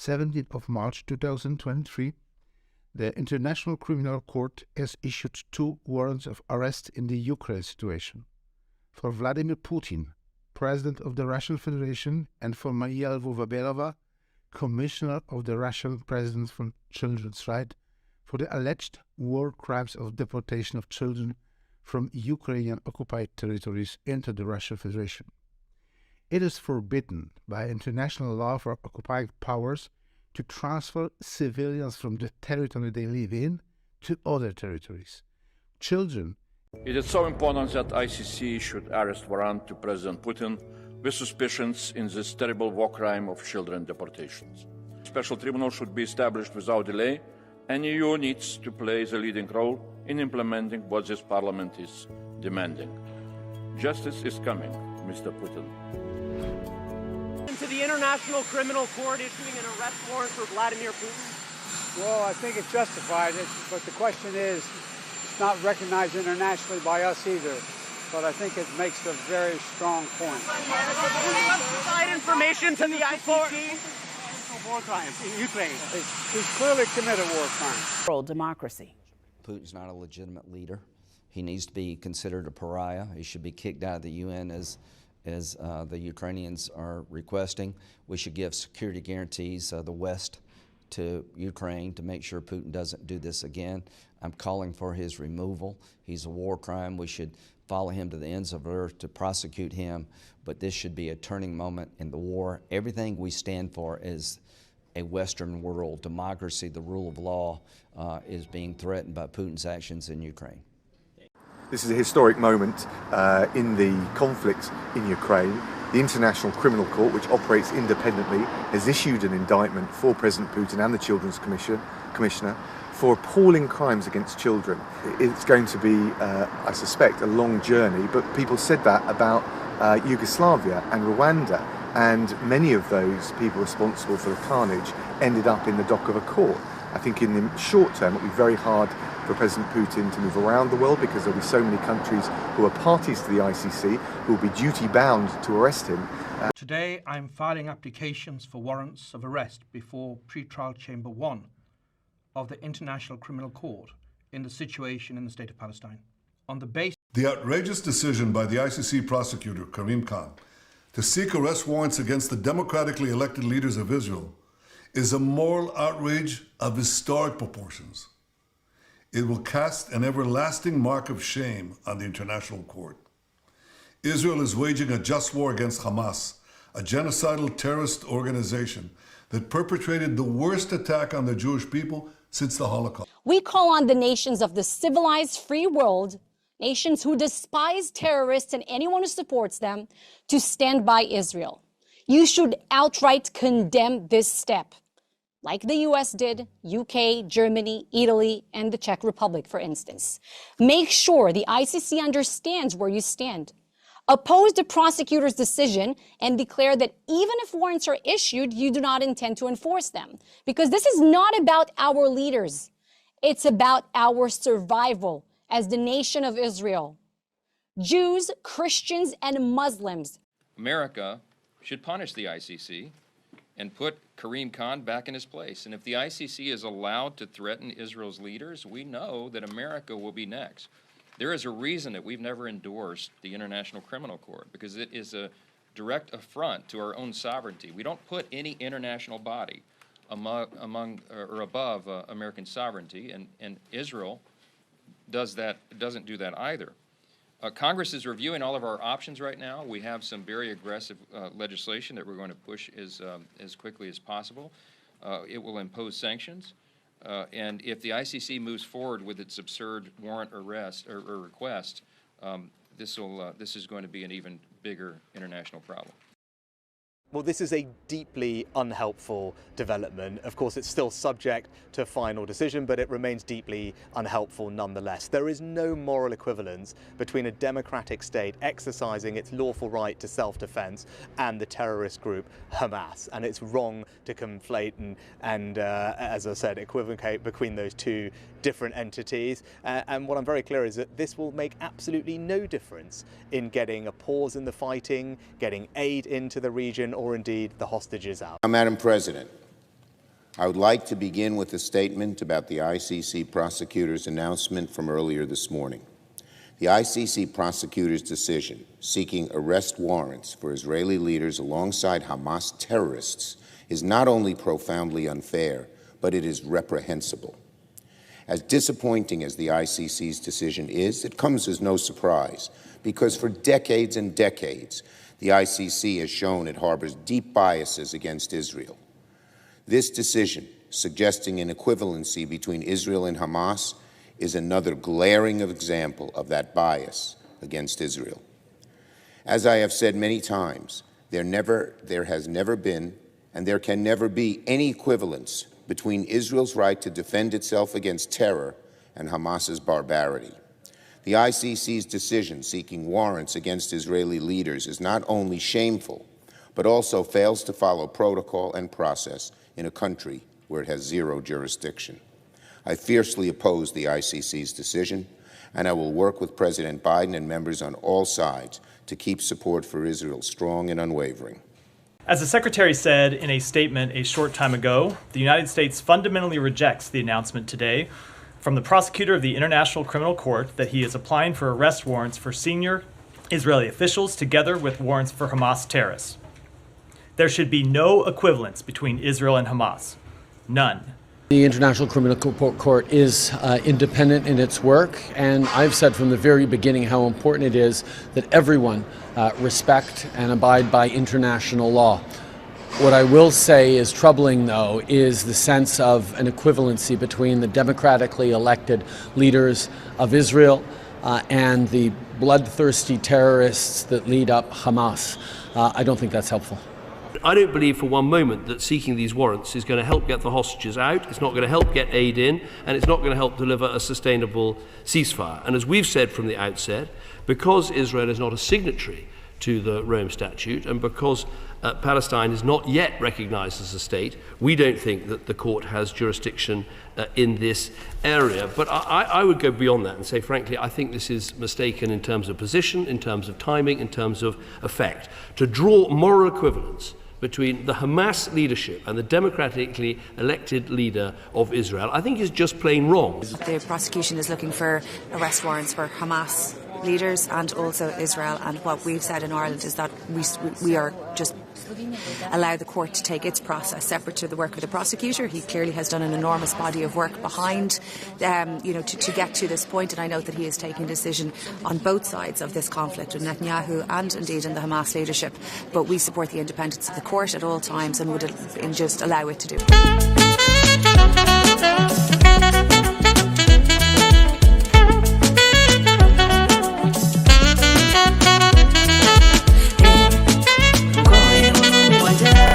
17th of March 2023, the International Criminal Court has issued 2 warrants of arrest in the Ukraine situation. For Vladimir Putin, President of the Russian Federation, and for Maria Lvova-Belova, Commissioner of the Russian President for Children's Rights, for the alleged war crimes of deportation of children from Ukrainian occupied territories into the Russian Federation. It is forbidden by international law for occupying powers to transfer civilians from the territory they live in to other territories. Children. It is so important that ICC should arrest warrant to President Putin with suspicions in this terrible war crime of children deportations. A special tribunal should be established without delay, and the EU needs to play the leading role in implementing what this Parliament is demanding. Justice is coming, Mr. Putin. To the International Criminal Court issuing an arrest warrant for Vladimir Putin? Well, I think it's justified, but the question is, it's not recognized internationally by us either. But I think it makes a very strong point. Provide information to the ICC for war crimes in Ukraine. He's clearly committed war crimes. World democracy. Putin's not a legitimate leader. He needs to be considered a pariah. He should be kicked out of the UN as the Ukrainians are requesting. We should give security guarantees, the West, to Ukraine to make sure Putin doesn't do this again. I'm calling for his removal. He's a war crime. We should follow him to the ends of the earth to prosecute him, but this should be a turning moment in the war. Everything we stand for is a Western world democracy. The rule of law is being threatened by Putin's actions in Ukraine. This is a historic moment in the conflict in Ukraine. The International Criminal Court, which operates independently, has issued an indictment for President Putin and the Children's Commissioner for appalling crimes against children. It's going to be, I suspect, a long journey, but people said that about Yugoslavia and Rwanda, and many of those people responsible for the carnage ended up in the dock of a court. I think in the short term it will be very hard for President Putin to move around the world because there will be so many countries who are parties to the ICC who will be duty-bound to arrest him. Today I'm filing applications for warrants of arrest before Pre-Trial Chamber 1 of the International Criminal Court in the situation in the state of Palestine. On the basis the outrageous decision by the ICC prosecutor, Karim Khan, to seek arrest warrants against the democratically elected leaders of Israel is a moral outrage of historic proportions. It will cast an everlasting mark of shame on the International Court. Israel is waging a just war against Hamas, a genocidal terrorist organization that perpetrated the worst attack on the Jewish people since the Holocaust. We call on the nations of the civilized free world, nations who despise terrorists and anyone who supports them, to stand by Israel. You should outright condemn this step, like the US did, UK, Germany, Italy, and the Czech Republic, for instance. Make sure the ICC understands where you stand. Oppose the prosecutor's decision and declare that even if warrants are issued, you do not intend to enforce them. Because this is not about our leaders. It's about our survival as the nation of Israel. Jews, Christians, and Muslims. America should punish the ICC and put Karim Khan back in his place. And if the ICC is allowed to threaten Israel's leaders, we know that America will be next. There is a reason that we've never endorsed the International Criminal Court, because it is a direct affront to our own sovereignty. We don't put any international body among or above American sovereignty, and Israel doesn't do that either. Congress is reviewing all of our options right now. We have some very aggressive legislation that we're going to push as quickly as possible. It will impose sanctions. And if the ICC moves forward with its absurd warrant arrest or request, this is going to be an even bigger international problem. Well, this is a deeply unhelpful development. Of course, it's still subject to a final decision, but it remains deeply unhelpful nonetheless. There is no moral equivalence between a democratic state exercising its lawful right to self-defense and the terrorist group Hamas. And it's wrong to conflate and as I said, equivocate between those two different entities. And what I'm very clear is that this will make absolutely no difference in getting a pause in the fighting, getting aid into the region, or indeed the hostages out. Madam President, I would like to begin with a statement about the ICC prosecutor's announcement from earlier this morning. The ICC prosecutor's decision seeking arrest warrants for Israeli leaders alongside Hamas terrorists is not only profoundly unfair, but it is reprehensible. As disappointing as the ICC's decision is, it comes as no surprise, because for decades and decades, the ICC has shown it harbors deep biases against Israel. This decision, suggesting an equivalency between Israel and Hamas, is another glaring example of that bias against Israel. As I have said many times, there has never been and there can never be any equivalence between Israel's right to defend itself against terror and Hamas's barbarity. The ICC's decision seeking warrants against Israeli leaders is not only shameful, but also fails to follow protocol and process in a country where it has zero jurisdiction. I fiercely oppose the ICC's decision, and I will work with President Biden and members on all sides to keep support for Israel strong and unwavering. As the Secretary said in a statement a short time ago, the United States fundamentally rejects the announcement today from the prosecutor of the International Criminal Court that he is applying for arrest warrants for senior Israeli officials together with warrants for Hamas terrorists. There should be no equivalence between Israel and Hamas. None. The International Criminal Court is independent in its work, and I've said from the very beginning how important it is that everyone respect and abide by international law. What I will say is troubling, though, is the sense of an equivalency between the democratically elected leaders of Israel and the bloodthirsty terrorists that lead up Hamas. I don't think that's helpful. I don't believe for one moment that seeking these warrants is going to help get the hostages out, it's not going to help get aid in, and it's not going to help deliver a sustainable ceasefire. And as we've said from the outset, because Israel is not a signatory to the Rome Statute, and because Palestine is not yet recognized as a state, we don't think that the court has jurisdiction in this area. But I would go beyond that and say, frankly, I think this is mistaken in terms of position, in terms of timing, in terms of effect. To draw moral equivalence between the Hamas leadership and the democratically elected leader of Israel, I think is just plain wrong. The prosecution is looking for arrest warrants for Hamas leaders and also Israel, and what we've said in Ireland is that we are just allow the court to take its process separate to the work of the prosecutor. He clearly has done an enormous body of work behind to get to this point, and I know that he is taking a decision on both sides of this conflict with Netanyahu and indeed in the Hamas leadership, but we support the independence of the court at all times and would just allow it to do it.